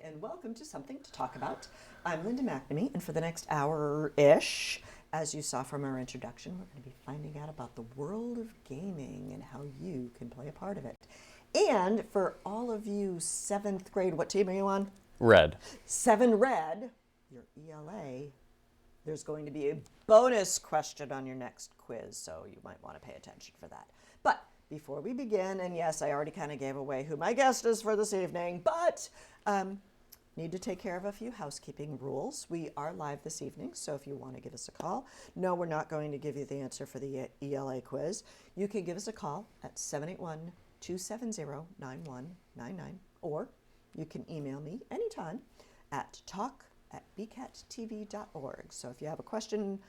and welcome to Something to Talk About. I'm Linda McNamee, and for the next hour-ish, as you saw from our introduction, we're going to be finding out about the world of gaming and how you can play a part of it. And for all of you 7th grade, what team are you on? Red. 7 Red, your ELA, there's going to be a bonus question on your next quiz, so you might want to pay attention for that. But before we begin, and yes, I already kind of gave away who my guest is for this evening, but need to take care of a few housekeeping rules. We are live this evening, so if you want to give us a call, no, we're not going to give you the answer for the ELA quiz. You can give us a call at 781-270-9199, or you can email me anytime at talk@bcattv.org. So if you have a question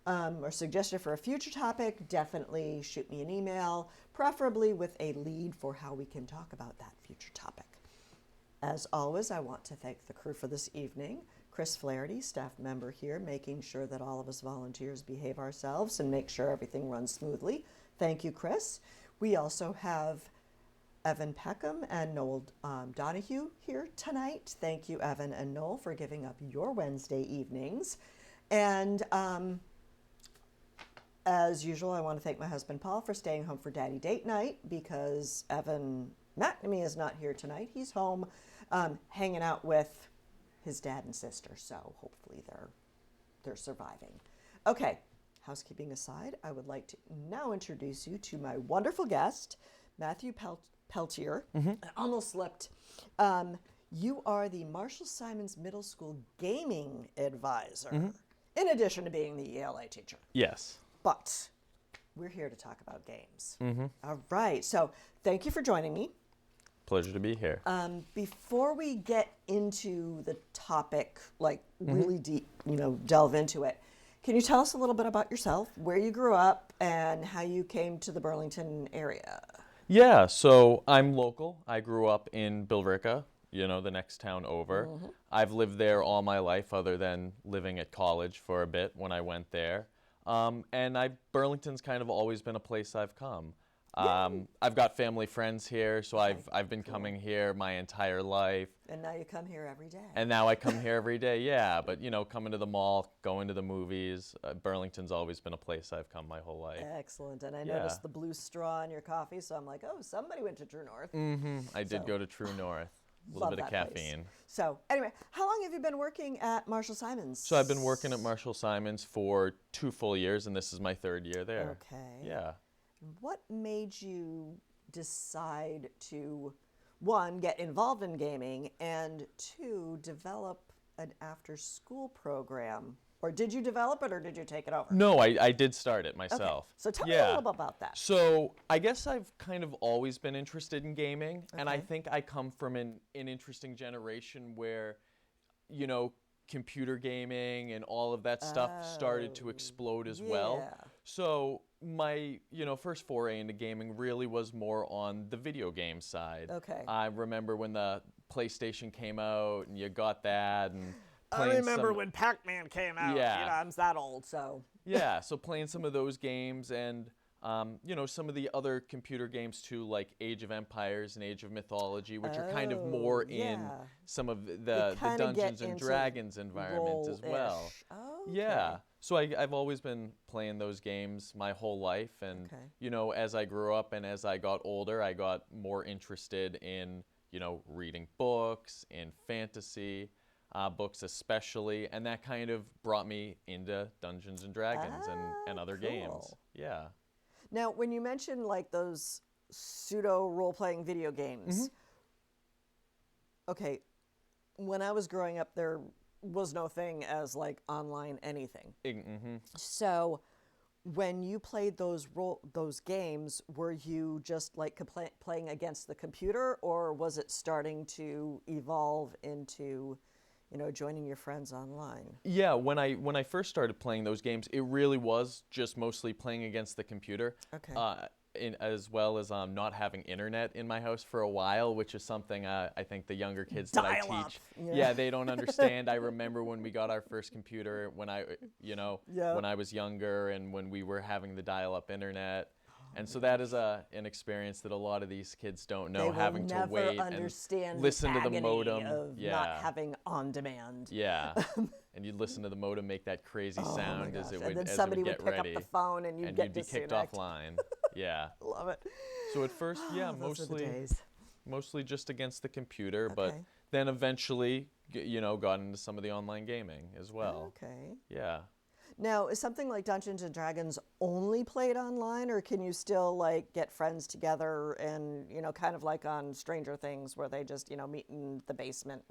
or suggestion for a future topic, definitely shoot me an email, preferably with a lead for how we can talk about that future topic. As always, I want to thank the crew for this evening. Chris Flaherty, staff member here, making sure that all of us volunteers behave ourselves and make sure everything runs smoothly. Thank you, Chris. We also have Evan Peckham and Noel Donahue here tonight. Thank you, Evan and Noel, for giving up your Wednesday evenings. And as usual, I want to thank my husband, Paul, for staying home for Daddy Date Night because Evan McNamee is not here tonight. He's home hanging out with his dad and sister, so hopefully they're surviving. Okay, housekeeping aside, I would like to now introduce you to my wonderful guest, Matthew Peltier. I almost slipped. You are the Marshall Simons Middle School Gaming Advisor, in addition to being the ELA teacher. Yes. But we're here to talk about games. All right. So thank you for joining me. Pleasure to be here. Before we get into the topic, like really deep, delve into it, can you tell us a little bit about yourself, where you grew up, and how you came to the Burlington area? Yeah, so I'm local. I grew up in Billerica, the next town over. I've lived there all my life other than living at college for a bit when I went there. And Burlington's kind of always been a place I've come. I've got family friends here, so I've been coming here my entire life. And now you come here every day. And now I come here every day, yeah. But, coming to the mall, going to the movies, Burlington's always been a place I've come my whole life. Excellent. And I noticed the blue straw in your coffee, so I'm like, oh, somebody went to True North. I did go to True North. A little bit of caffeine. Place. So anyway, how long have you been working at Marshall Simons? So I've been working at Marshall Simons for 2 full years, and this is my 3rd year there. Okay. Yeah. What made you decide to, 1, get involved in gaming, and 2, develop an after-school program? Or did you develop it, or did you take it over? No, I did start it myself. Okay. So tell me a little bit about that. So I guess I've kind of always been interested in gaming, and I think I come from an interesting generation where, computer gaming and all of that stuff started to explode as well. So my, first foray into gaming really was more on the video game side. Okay. I remember when the PlayStation came out and you got that, and I remember when Pac-Man came out. Yeah. I'm that old, so. Yeah, so playing some of those games and, some of the other computer games too, like Age of Empires and Age of Mythology, which are kind of more in some of the Dungeons and Dragons environment as well. Oh, okay. Yeah, so I've always been playing those games my whole life, and, as I grew up and as I got older, I got more interested in, reading books, in fantasy, books especially, and that kind of brought me into Dungeons and Dragons and other games. Yeah. Now, when you mention like those pseudo role-playing video games, okay, when I was growing up, there was no thing as like online anything. So when you played those games, were you just like playing against the computer, or was it starting to evolve into joining your friends online? Yeah, when I first started playing those games, it really was just mostly playing against the computer. Okay. As well as not having internet in my house for a while, which is something I think the younger kids that I teach, they don't understand. I remember when we got our first computer when I was younger, and when we were having the dial-up internet. And so that is an experience that a lot of these kids don't know, They will having to never wait understand and listen to the agony modem. of not having on demand. Yeah. And you'd listen to the modem make that crazy sound my as it gosh. would, And then as it somebody would would get pick ready. up the phone and you'd and get you'd be kicked disconnect. offline. Yeah. Love it. So at first, yeah, Those are the days. mostly just against the computer, but Okay. then eventually, got into some of the online gaming as well. Okay. Yeah. Now, is something like Dungeons and Dragons only played online, or can you still like get friends together and kind of like on Stranger Things where they just meet in the basement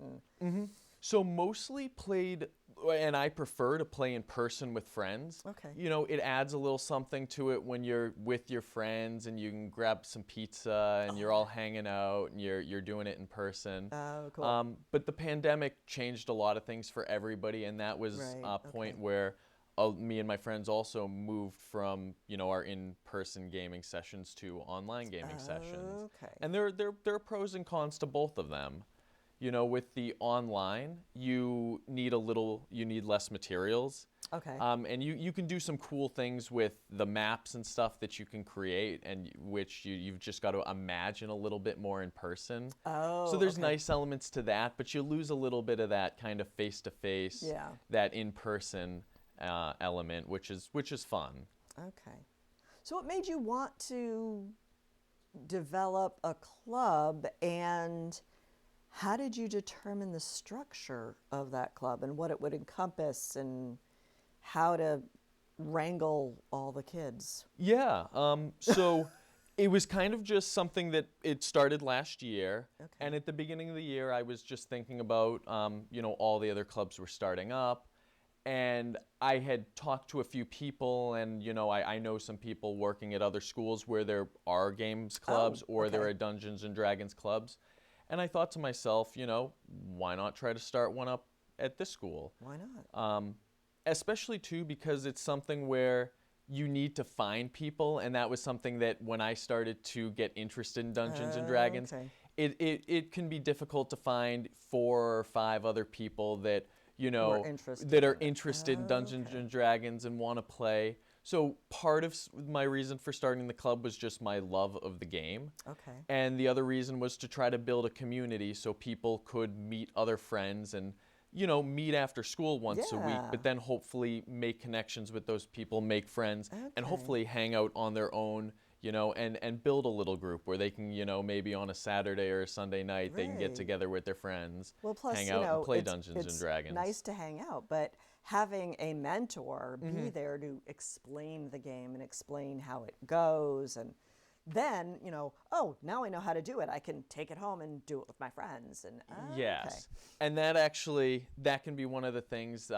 and? So mostly played, and I prefer to play in person with friends. Okay. It adds a little something to it when you're with your friends and you can grab some pizza and you're all hanging out and you're doing it in person. Oh, cool. But the pandemic changed a lot of things for everybody, and that was Right, a point okay. where me and my friends also moved from our in-person gaming sessions to online gaming sessions. Okay. And there are pros and cons to both of them. With the online, you need less materials. Okay. And you can do some cool things with the maps and stuff that you can create, and which you've just got to imagine a little bit more in person. Oh, So there's okay. nice elements to that, but you lose a little bit of that kind of face-to-face, Yeah. that in-person element, which is fun. Okay. So what made you want to develop a club, and how did you determine the structure of that club and what it would encompass and how to wrangle all the kids? Yeah. So it was kind of just something that it started last year. Okay. And at the beginning of the year, I was just thinking about, all the other clubs were starting up. And I had talked to a few people, and, I know some people working at other schools where there are games clubs or there okay. are Dungeons and Dragons clubs. And I thought to myself, why not try to start one up at this school? Why not? Especially, too, because it's something where you need to find people. And that was something that when I started to get interested in Dungeons and Dragons, Okay. it can be difficult to find 4 or 5 other people that, interested that are in it. interested in Dungeons Okay. and Dragons and want to play. So part of my reason for starting the club was just my love of the game. Okay. And the other reason was to try to build a community so people could meet other friends and, meet after school once a week, Yeah. but then hopefully make connections with those people, make friends, and Okay. hopefully hang out on their own, and build a little group where they can, maybe on a Saturday or a Sunday night, they can get Right. together with their friends, Well, plus, hang out and play it's, Dungeons and Dragons. nice to hang out, but having a mentor Mm-hmm. be there to explain the game and explain how it goes, and then, now I know how to do it. I can take it home and do it with my friends. And Yes. And that can be one of the things,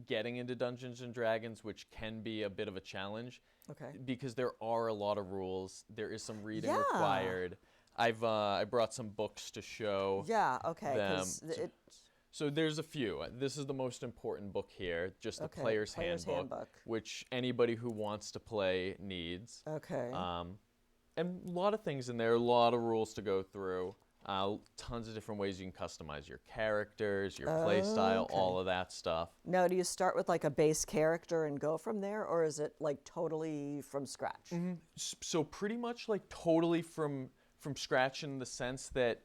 getting into Dungeons and Dragons, which can be a bit of a challenge. Okay. Because there are a lot of rules. There is some reading Yeah. required. I brought some books to show. Yeah. Okay. them. 'Cause it, So there's a few. This is the most important book here, just the Okay, Player's Player's Handbook, Handbook. which anybody who wants to play needs. okay. And a lot of things in there, a lot of rules to go through. Tons of different ways you can customize your characters, your play style, Okay. all of that stuff. Now, do you start with like a base character and go from there, or is it like totally from scratch? So pretty much like totally from scratch, in the sense that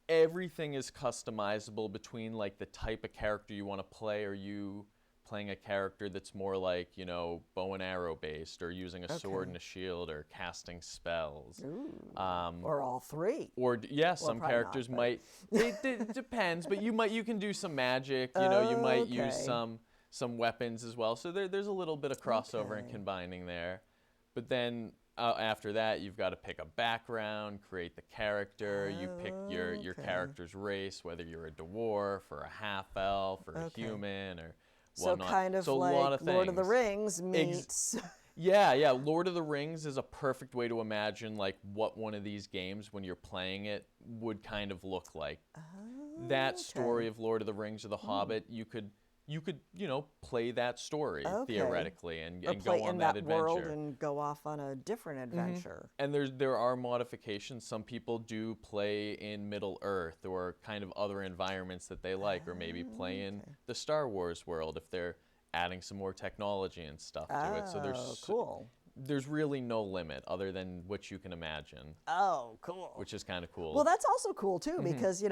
everything is customizable between like the type of character you want to play. Are you playing a character that's more like, bow and arrow based, or using a sword and a shield, or casting spells? Or all three? Some probably characters not, but- might. It depends, but you can do some magic. You might use Okay. some weapons as well. So there's a little bit of crossover and Okay. combining there. But then after that, you've got to pick a background, create the character. You pick your Okay. character's race, whether you're a dwarf or a half elf or a Okay. human or So whatnot. kind of So a like lot of Lord of the things. Rings meets. Yeah. Lord of the Rings is a perfect way to imagine like what one of these games, when you're playing it, would kind of look like. That story of Lord of the Rings or The Hobbit, you could play that story Okay. theoretically and or go play on in that that adventure. world and go off on a different adventure. And there are modifications. Some people do play in Middle Earth or kind of other environments that they like, or maybe play in the Star Wars world if they're adding some more technology and stuff to it. So Oh, there's cool. there's really no limit other than what you can imagine, Oh, cool. which is kind of cool. Well, that's also cool too, because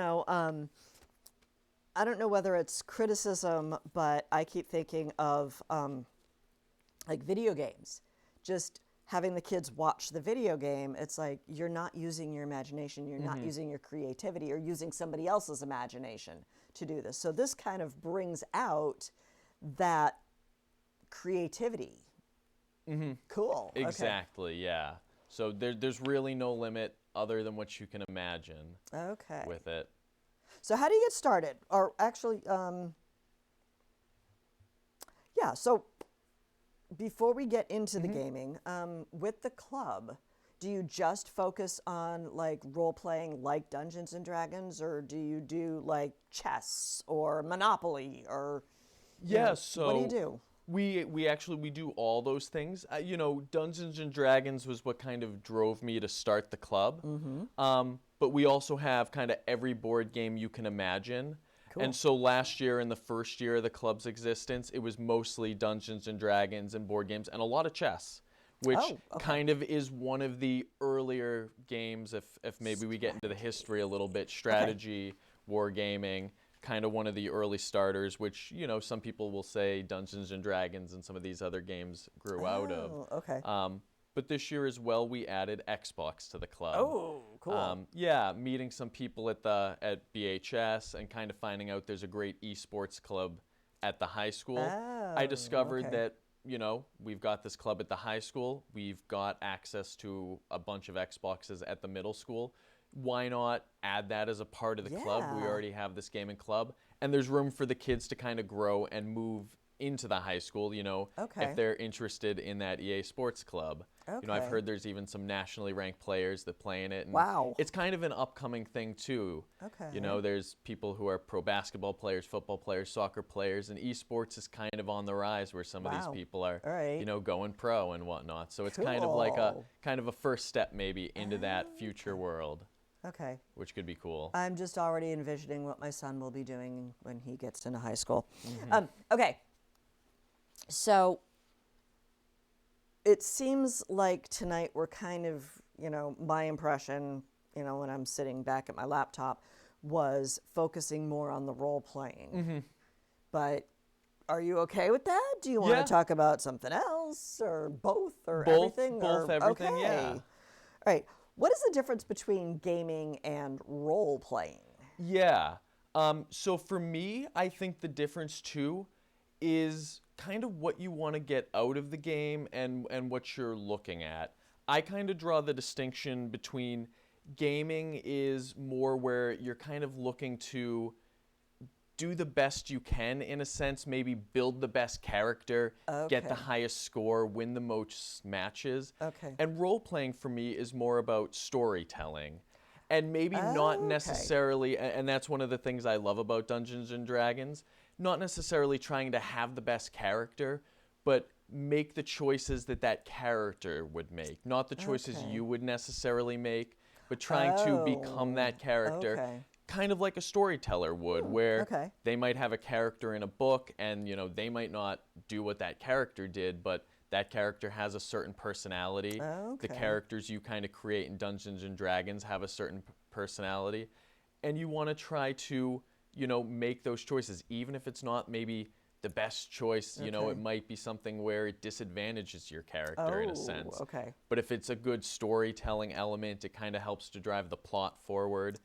I don't know whether it's criticism, but I keep thinking of like video games. Just having the kids watch the video game, it's like you're not using your imagination, you're not using your creativity, or using somebody else's imagination to do this. So this kind of brings out that creativity. Cool. Exactly, yeah. So there's really no limit other than what you can imagine Okay. with it. So how do you get started? Or actually, yeah, so before we get into the gaming, with the club, do you just focus on like role playing like Dungeons and Dragons, or do you do like chess or Monopoly, or So what do you do? we actually do all those things. Dungeons and Dragons was what kind of drove me to start the club. But we also have kind of every board game you can imagine. Cool. And so last year, in the first year of the club's existence, it was mostly Dungeons and Dragons and board games and a lot of chess, which kind of is one of the earlier games, if maybe we get into the history a little bit, strategy, wargaming, kind of one of the early starters, which, some people will say Dungeons and Dragons and some of these other games grew out of. Okay. But this year as well, we added Xbox to the club. Oh, cool. Meeting some people at BHS and kind of finding out there's a great esports club at the high school. I discovered that, we've got this club at the high school. We've got access to a bunch of Xboxes at the middle school. Why not add that as a part of the club? We already have this gaming club. And there's room for the kids to kind of grow and move into the high school, if they're interested in that EA Sports Club. I've heard there's even some nationally ranked players that play in it. And Wow. It's kind of an upcoming thing, too. Okay. There's people who are pro basketball players, football players, soccer players, and esports is kind of on the rise where some of these people are, going pro and whatnot. So it's kind of like a first step maybe into that future world. Okay. Which could be cool. I'm just already envisioning what my son will be doing when he gets into high school. Okay. So it seems like tonight we're kind of, my impression, when I'm sitting back at my laptop, was focusing more on the role playing. But are you okay with that? Do you want to talk about something else, or both, or everything? Both, everything, yeah. All right. What is the difference between gaming and role playing? Yeah. So for me, I think the difference too is kind of what you want to get out of the game and what you're looking at. I kind of draw the distinction between gaming is more where you're kind of looking to do the best you can, in a sense, maybe build the best character, get the highest score, win the most matches. And role-playing for me is more about storytelling. And maybe not necessarily, and that's one of the things I love about Dungeons and Dragons, not necessarily trying to have the best character, but make the choices that character would make. Not the choices you would necessarily make, but trying to become that character. Kind of like a storyteller would, where they might have a character in a book and, they might not do what that character did, but that character has a certain personality. The characters you kind of create in Dungeons and Dragons have a certain personality. And you want to try to, make those choices, even if it's not maybe the best choice. It might be something where it disadvantages your character in a sense. But if it's a good storytelling element, it kind of helps to drive the plot forward.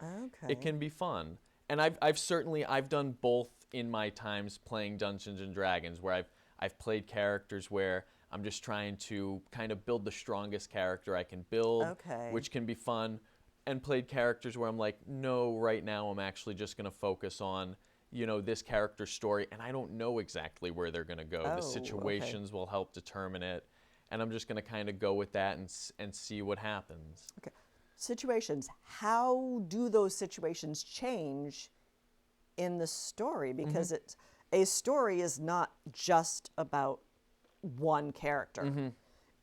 It can be fun. And I've done both in my times playing Dungeons and Dragons, where I've played characters where I'm just trying to kind of build the strongest character I can build, which can be fun, and played characters where I'm like, no, right now I'm actually just going to focus on this character's story, and I don't know exactly where they're going to go. The situations will help determine it, and I'm just going to kind of go with that and see what happens. Situations. How do those situations change in the story? Because a story is not just about one character.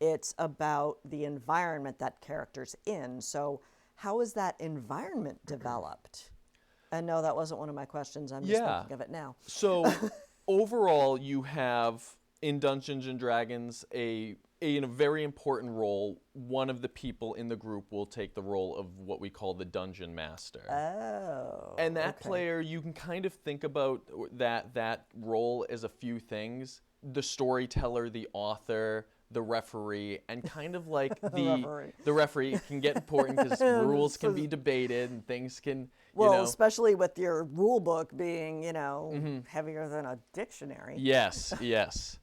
It's about the environment that character's in. So how is that environment developed? And no, that wasn't one of my questions. I'm just thinking of it now. So overall, you have in Dungeons and Dragons in a very important role, one of the people in the group will take the role of what we call the dungeon master. Oh. And that okay. player, you can kind of think about that role as a few things: the storyteller, the author, the referee, and kind of like Referee. the referee can get important because rules can be debated and things can, Well, especially with your rule book being, heavier than a dictionary. Yes, yes.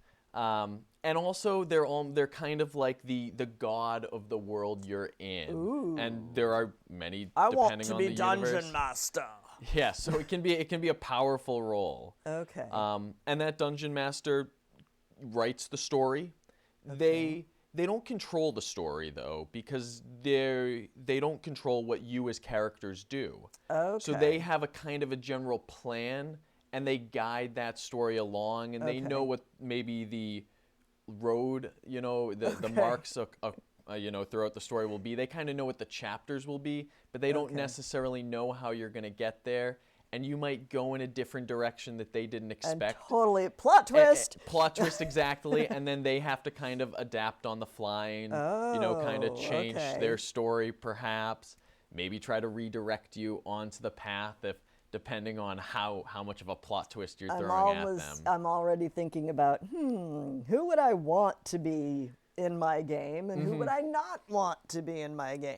And also they're kind of like the god of the world you're in. Ooh. And there are many I depending want to on be the dungeon universe. master. Yeah, so it can be a powerful role. Okay. And that dungeon master writes the story. Okay. They don't control the story though, because they don't control what you as characters do. Okay. So they have a kind of a general plan, and they guide that story along, and they know Okay. what maybe the road, the Okay. marks throughout the story will be. They kind of know what the chapters will be, but they don't Okay. necessarily know how you're going to get there. And you might go in a different direction that they didn't And expect. totally plot twist. Plot twist, exactly. And then they have to kind of adapt on the fly and, kind of change okay. their story perhaps. Maybe try to redirect you onto the path depending on how much of a plot twist you're throwing at them. I'm already thinking about, who would I want to be in my game and who would I not want to be in my game?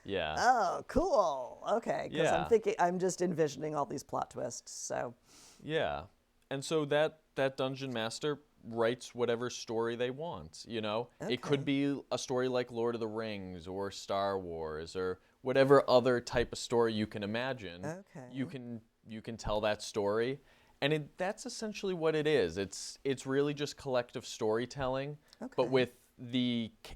Yeah. Oh, cool. Okay, because Yeah. I'm just envisioning all these plot twists. So, Yeah. And so that dungeon master writes whatever story they want, It could be a story like Lord of the Rings or Star Wars or whatever other type of story you can imagine. Okay. You can tell that story. And that's essentially what it is. It's really just collective storytelling, but Okay.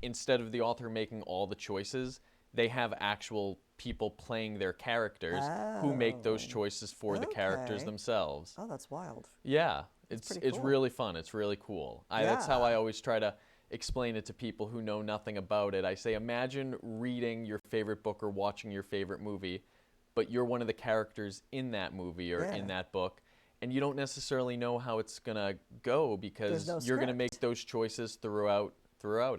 instead of the author making all the choices, they have actual people playing their characters who make those choices for the characters Okay. themselves. Oh, that's wild. Yeah, pretty it's cool. really fun. It's really cool. That's how Yeah. I always try to explain it to people who know nothing about it. I say, imagine reading your favorite book or watching your favorite movie, but you're one of the characters in that movie or in Yeah. that book, and you don't necessarily know how it's gonna go because There's no you're gonna script. make those choices throughout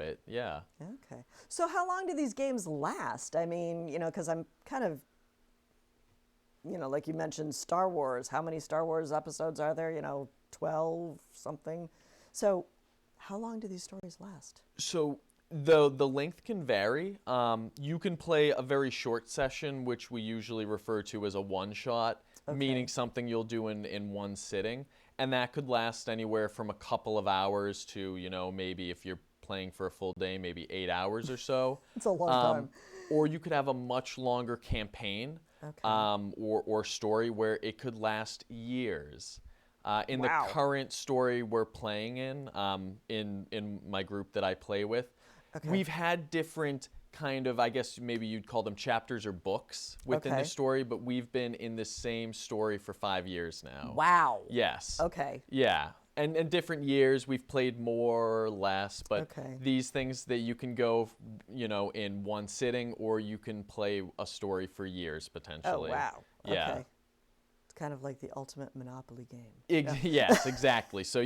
it. Yeah. Okay. So how long do these games last? I mean, because I'm kind of, like you mentioned Star Wars. How many Star Wars episodes are there? 12 something. So how long do these stories last? So the length can vary. You can play a very short session, which we usually refer to as a one-shot, meaning something you'll do in one sitting. And that could last anywhere from a couple of hours to, maybe if you're playing for a full day, maybe 8 hours or so. It's a long time. Or you could have a much longer campaign or story where it could last years. In the Wow. current story we're playing in my group that I play with, we've had different kind of, I guess maybe you'd call them chapters or books within the story, but we've been in the same story for 5 years now. Wow. Yes. Okay. Yeah. And different years we've played more or less, but Okay. these things that you can go, in one sitting, or you can play a story for years Oh, potentially. wow. Yeah. Okay. It's kind of like the ultimate Monopoly game. Yes, exactly. So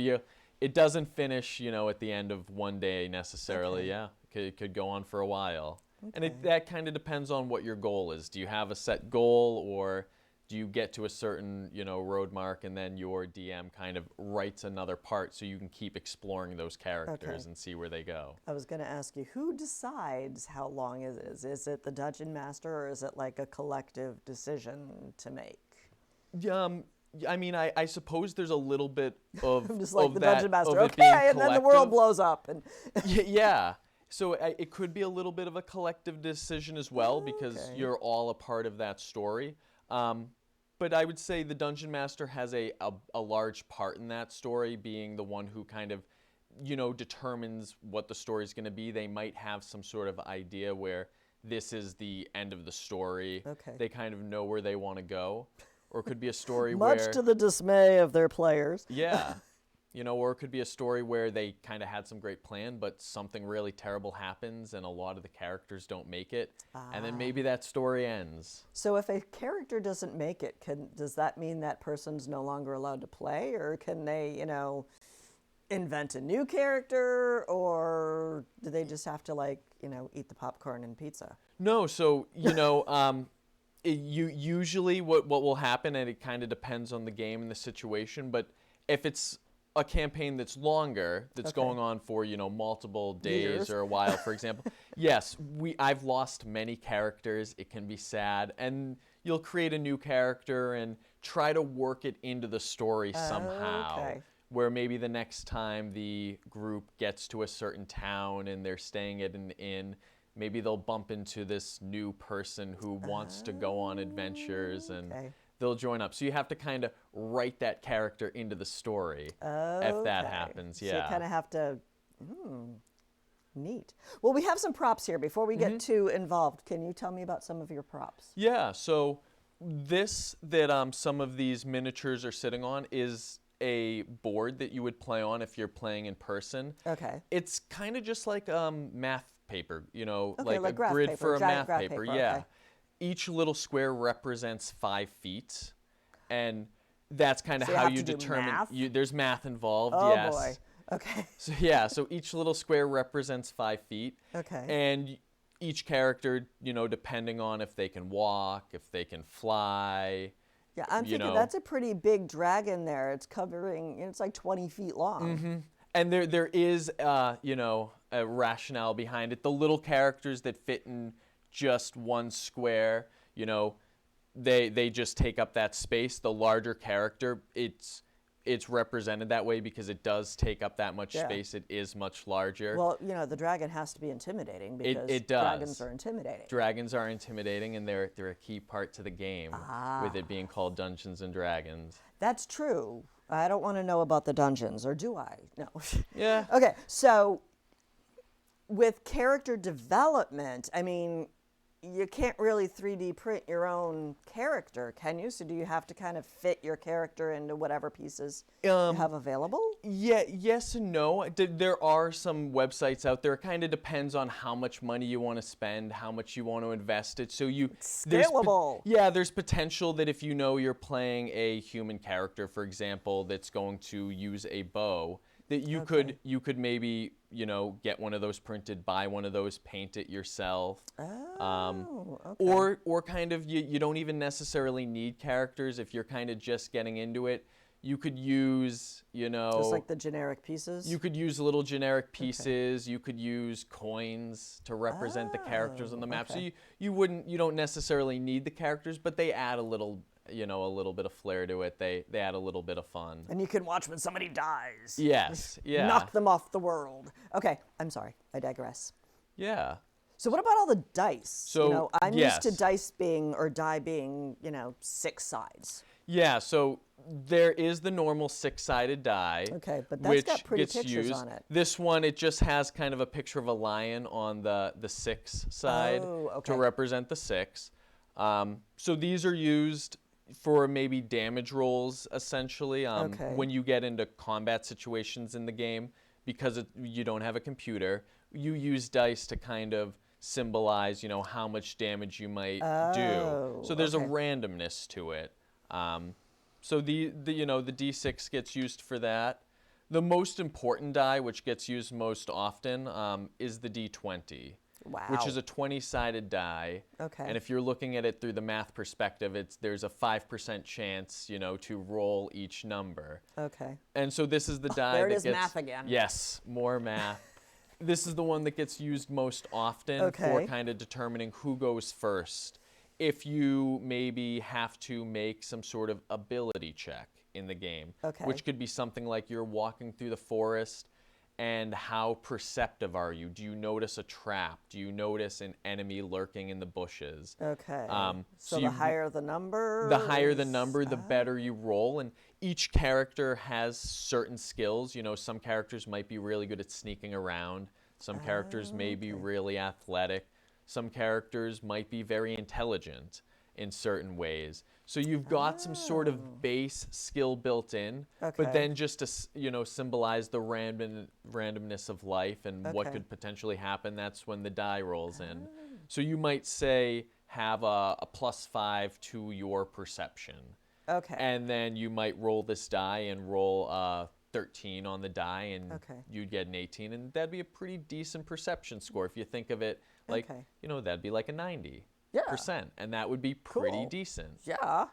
it doesn't finish, at the end of one day necessarily. Okay. Yeah, it could go on for a while. And Okay. that kind of depends on what your goal is. Do you have a set goal, or do you get to a certain, road mark and then your DM kind of writes another part so you can keep exploring those characters and see where they go? I was going to ask you, who decides how long it is? Is it the dungeon master, or is it like a collective decision to make? I mean, I suppose there's a little bit of I'm just like of the that, dungeon master. of it being Okay, and then the world collective. blows up. And Yeah. So it could be a little bit of a collective decision as well, because Okay. you're all a part of that story. But I would say the dungeon master has a large part in that story, being the one who kind of, determines what the story is going to be. They might have some sort of idea where this is the end of the story. Okay. They kind of know where they want to go. Or it could be a story much where... to the dismay of their players. Yeah. Or it could be a story where they kind of had some great plan, but something really terrible happens and a lot of the characters don't make it. And then maybe that story ends. So if a character doesn't make it, does that mean that person's no longer allowed to play, or can they, invent a new character, or do they just have to like, eat the popcorn and pizza? No, so you usually what will happen, and it kind of depends on the game and the situation, but if it's a campaign that's longer, that's Okay. going on for multiple days Years. or a while, for example, yes, I've lost many characters. It can be sad, and you'll create a new character and try to work it into the story somehow. Okay. Where maybe the next time the group gets to a certain town and they're staying at an inn, maybe they'll bump into this new person who wants to go on adventures, and Okay. they'll join up. So you have to kind of write that character into the story if that happens. Yeah. So you kind of have to. Neat. Well, we have some props here. Before we get too involved, can you tell me about some of your props? Yeah. So this that some of these miniatures are sitting on is a board that you would play on if you're playing in person. Okay. It's kind of just like math paper, like a graph grid paper, for a giant math graph paper. paper, Yeah. okay. Each little square represents 5 feet, and that's kind of So you how have you to do determine. math? There's math involved. Oh yes. boy. Okay. So yeah, so each little square represents 5 feet. Okay. And each character, depending on if they can walk, if they can fly. Yeah, I'm thinking that's a pretty big dragon there. It's covering, it's like 20 feet long. And there is, a rationale behind it. The little characters that fit in just one square, they just take up that space. The larger character, it's represented that way because it does take up that much space. It is much larger. Well, the dragon has to be intimidating because it does. dragons are intimidating. Dragons are intimidating, and they're a key part to the game, with it being called Dungeons and Dragons. That's true. I don't want to know about the dungeons, or do I? No. Yeah. Okay, so with character development, I mean, you can't really 3D print your own character, can you? So do you have to kind of fit your character into whatever pieces you have available? Yeah, yes and no. There are some websites out there. It kind of depends on how much money you want to spend, how much you want to invest it. So Scalable. There's potential that if you're playing a human character, for example, that's going to use a bow, that you could maybe get one of those printed, buy one of those, paint it yourself. Okay. Or kind of you don't even necessarily need characters if you're kind of just getting into it. You could use, just like the generic pieces? You could use little generic pieces. Okay. You could use coins to represent the characters on the map. Okay. So you don't necessarily need the characters, but they add a little bit of flair to it. They add a little bit of fun. And you can watch when somebody dies. Yes, yeah. Knock them off the world. Okay, I'm sorry. I digress. Yeah. So what about all the dice? So, I'm used to yes. die being, 6 sides. Yeah, so there is the normal 6-sided die. Okay, but that's which got pretty gets pictures used. on it. This one, it just has kind of a picture of a lion on the 6 side okay. to represent the 6. So these are used for maybe damage rolls, essentially, when you get into combat situations in the game. Because you don't have a computer, you use dice to kind of symbolize, how much damage you might do. So there's a randomness to it. So the D6 gets used for that. The most important die, which gets used most often, is the D20. Wow. Which is a 20-sided die. Okay. And if you're looking at it through the math perspective, there's a 5% chance, to roll each number. Okay. And so this is the die there it that is, gets math again. Yes, more math. This is the one that gets used most often for kind of determining who goes first. If you maybe have to make some sort of ability check in the game, which could be something like you're walking through the forest, and how perceptive are you? Do you notice a trap? Do you notice an enemy lurking in the bushes? Okay. So the higher the number? The higher the number, the better you roll. And each character has certain skills. Some characters might be really good at sneaking around. Some characters may be really athletic. Some characters might be very intelligent in certain ways. So you've got some sort of base skill built in, but then just to symbolize the randomness of life and what could potentially happen, that's when the die rolls in. So you might say have a +5 to your perception. Okay. And then you might roll this die and roll 13 on the die, and Okay. you'd get an 18, and that'd be a pretty decent perception score if you think of it like, Okay. that'd be like a 90%, Yeah. and that would be pretty Cool. decent. Yeah.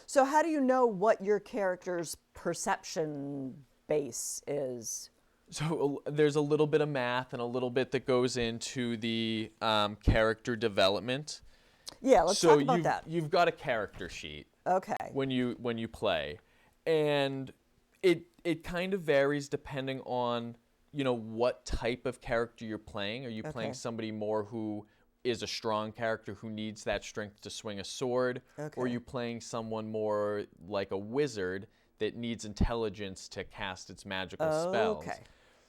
So how do you know what your character's perception base is? So there's a little bit of math and a little bit that goes into the character development. Yeah, let's talk about that. You've got a character sheet Okay. when you play, and it kind of varies depending on what type of character you're playing. Are you playing Okay. somebody more who is a strong character who needs that strength to swing a sword, or are Okay. you playing someone more like a wizard that needs intelligence to cast its magical spells? Okay.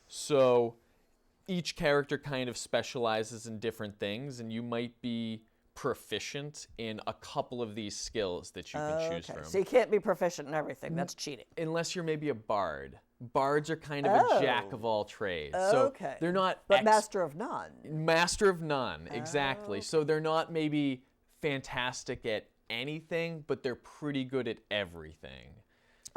So each character kind of specializes in different things, and you might be proficient in a couple of these skills that you can choose Okay. from. So you can't be proficient in everything. That's cheating. Unless you're maybe a bard. Bards are kind of a jack of all trades. So Okay. they're not But master of none. master of none, exactly. So they're not maybe fantastic at anything, but they're pretty good at everything.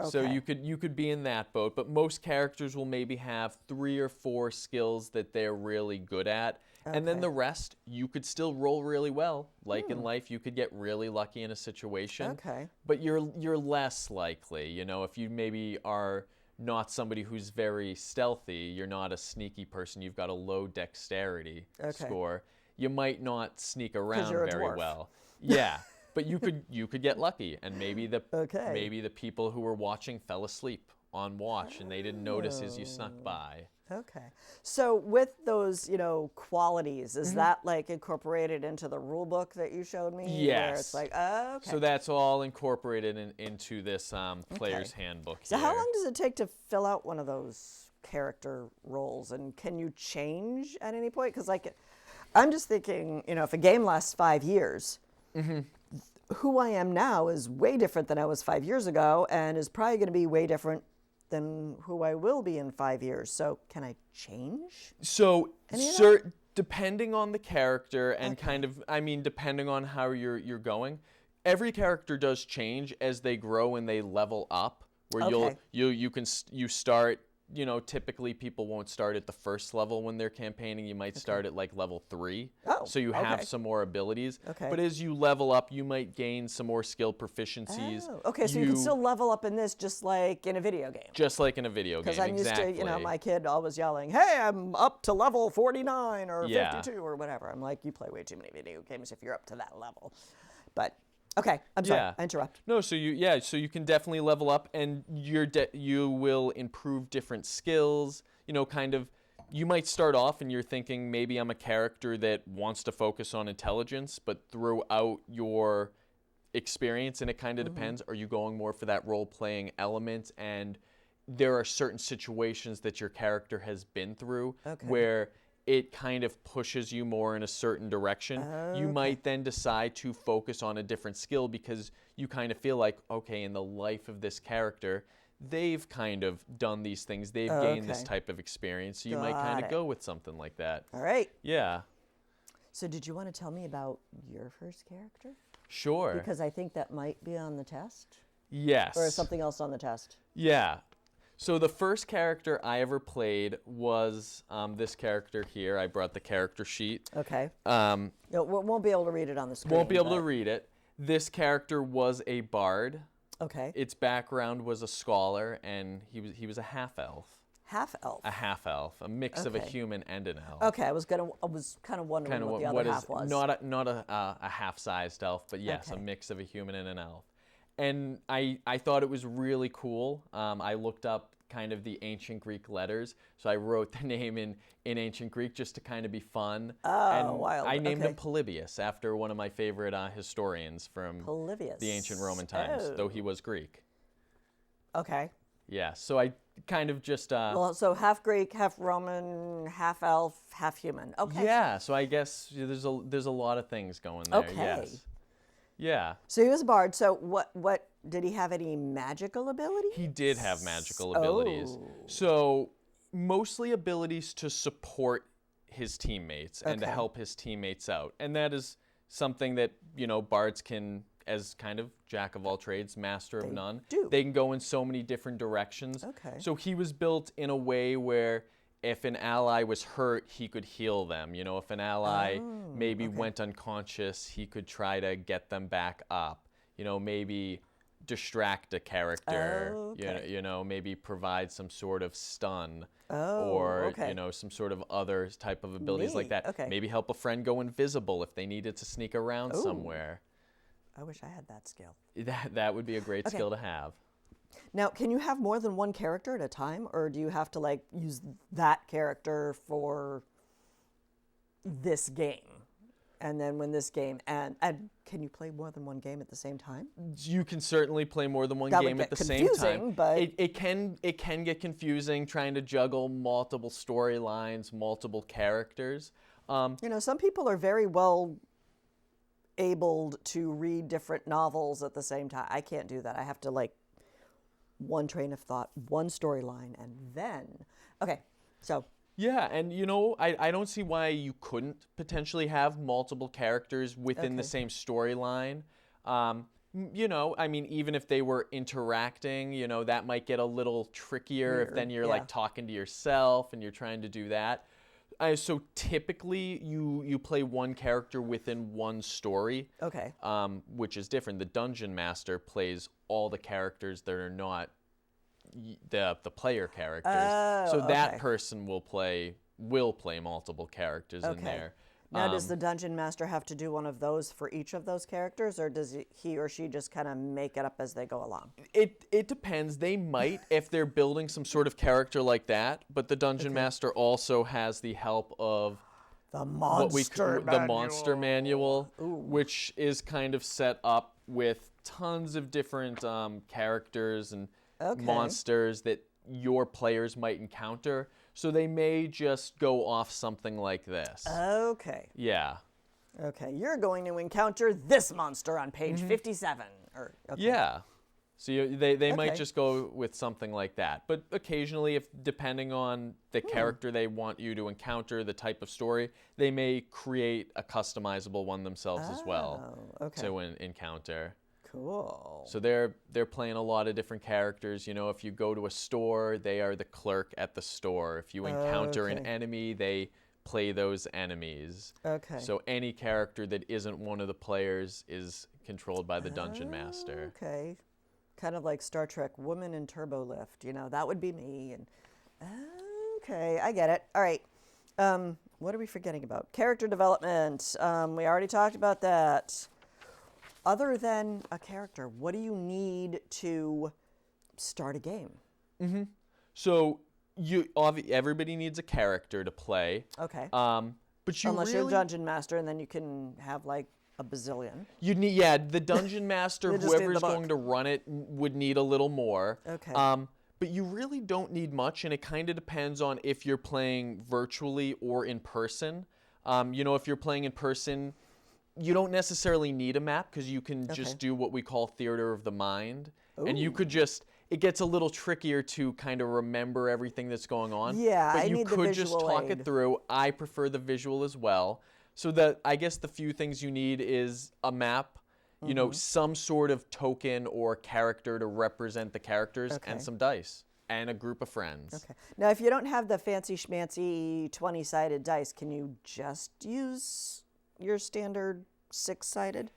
So Okay. you could be in that boat, but most characters will maybe have 3 or 4 skills that they're really good at, and then Okay. the rest you could still roll really well. Like in life, you could get really lucky in a situation, Okay. but you're less likely. If you maybe are not somebody who's very stealthy, you're not a sneaky person, you've got a low dexterity Okay. score, you might not sneak around you're a very dwarf. well. Yeah. But you could get lucky, and maybe Okay. maybe the people who were watching fell asleep on watch and they didn't notice as you snuck by. Okay. So with those, qualities, Mm-hmm. is that like incorporated into the rule book that you showed me? Where Yes. it's like, oh, okay. So that's all incorporated into this player's Okay. handbook. So how here. long does it take to fill out one of those character roles, and can you change at any point? Because I'm just thinking, if a game lasts 5 years, Mm-hmm. who I am now is way different than I was 5 years ago, and is probably going to be way different than who I will be in 5 years. So can I change? So Any of that? depending on the character and depending on how you're going, every character does change as they grow and they level up. Where Okay. you start. Typically people won't start at the first level when they're campaigning. You might start at like level 3. Oh, So you have okay. some more abilities. Okay. But as you level up, you might gain some more skill proficiencies. Oh, okay, so you can still level up in this just like in a video game. Just like in a video game, Because I'm exactly. used to, my kid always yelling, "Hey, I'm up to level 49 or Yeah. 52 or whatever." I'm like, you play way too many video games if you're up to that level. But okay, I'm sorry, Yeah. I interrupt. No, so you can definitely level up, and you will improve different skills. You might start off and you're thinking maybe I'm a character that wants to focus on intelligence, but throughout your experience, and it kind of depends, are you going more for that role-playing element? And there are certain situations that your character has been through where it kind of pushes you more in a certain direction. You might then decide to focus on a different skill because you kind of feel like, okay, in the life of this character, they've kind of done these things. They've gained this Okay. type of experience. So you might kind Got of it. go with something like that. All right. Yeah, So did you want to tell me about your first character? sure. Because I think that might be on the test. Yes. Or is something else on the test? Yeah. So the first character I ever played was this character here. I brought the character sheet. Okay. Um, No, we won't be able to read it on the screen. won't be able to but- read it. This character was a bard. Okay. Its background was a scholar, and he was a half elf. Half elf. A half elf, a mix of a Okay. human and an elf. Okay, I was kind of wondering Kind of what the what other is half was. not a half-sized elf, but yes, a Okay. mix of a human and an elf. And I thought it was really cool. I looked up kind of the ancient Greek letters, so I wrote the name in ancient Greek just to kind of be fun. Oh, and wild. I named him Okay. Polybius after one of my favorite historians from Polybius. the ancient Roman times, though he Oh. was Greek. Okay. Yeah, so I kind of just Well, so half Greek, half Roman, half elf, half human. Okay. yeah. So I guess there's a lot of things going there. Okay. Yes. Yeah. So he was a bard. So what did he have any magical abilities? He did have magical abilities. Oh. So mostly abilities to support his teammates and to Okay. help his teammates out. And that is something that, bards can as kind of jack of all trades, master of none. do. They can go in so many different directions. Okay. So he was built in a way where if an ally was hurt, he could heal them. You know, if an ally maybe went unconscious, he could try to get them back up. You know, maybe distract a character. You know, maybe provide some sort of stun. Or, you know, some sort of other type of abilities like that. Okay. Maybe help a friend go invisible if they needed to sneak around somewhere. I wish I had that skill. That would be a great skill to have. Now, can you have more than one character at a time, or do you have to like use that character for this game? And then when this game and can you play more than one game at the same time? You can certainly play more than one That game would at get the same time. but It can get confusing trying to juggle multiple storylines, multiple characters. you know, some people are very well able to read different novels at the same time. I can't do that. I have to like one train of thought, one storyline, and then so Yeah, and you know, I don't see why you couldn't potentially have multiple characters within the same storyline. You know, I mean, even if they were interacting, you know, that might get a little trickier if then you're like talking to yourself and you're trying to do that. So typically, you play one character within one story. Okay. Which is different. The Dungeon Master plays all the characters that are not the player characters. So that person will play multiple characters in there. Now, does the Dungeon Master have to do one of those for each of those characters, or does he or she just kind of make it up as they go along? It depends. They might if they're building some sort of character like that, but the Dungeon Master also has the help of The monster manual, which is kind of set up with tons of different characters and monsters that your players might encounter. So they may just go off something like this. Okay. Yeah. Okay, you're going to encounter this monster on page 57. Or Yeah. So they might just go with something like that. But occasionally, if depending on the character they want you to encounter, the type of story, they may create a customizable one themselves as well to encounter. Cool. So they're playing a lot of different characters. You know, if you go to a store, they are the clerk at the store. If you encounter an enemy, they play those enemies. Okay. So any character that isn't one of the players is controlled by the Dungeon Master. Okay. Kind of like Star Trek Woman in Turbo Lift. You know, that would be me. And okay, I get it. All right. What are we forgetting about? Character development. We already talked about that. Other than a character, what do you need to start a game? So everybody needs a character to play. Okay. But you Unless you're a dungeon master, and then you can have like a bazillion. You need the dungeon master, whoever's going to run it, would need a little more. Okay. But you really don't need much, and it kind of depends on if you're playing virtually or in person. You know, if you're playing in person, you don't necessarily need a map because you can just do what we call theater of the mind. And you could just, it gets a little trickier to kind of remember everything that's going on. Yeah, but I you need the could just visual talk aid. it through. I prefer the visual as well. So I guess the few things you need is a map, you know, some sort of token or character to represent the characters, and some dice, and a group of friends. Okay. Now, if you don't have the fancy schmancy 20-sided dice, can you just use your standard 6-sided?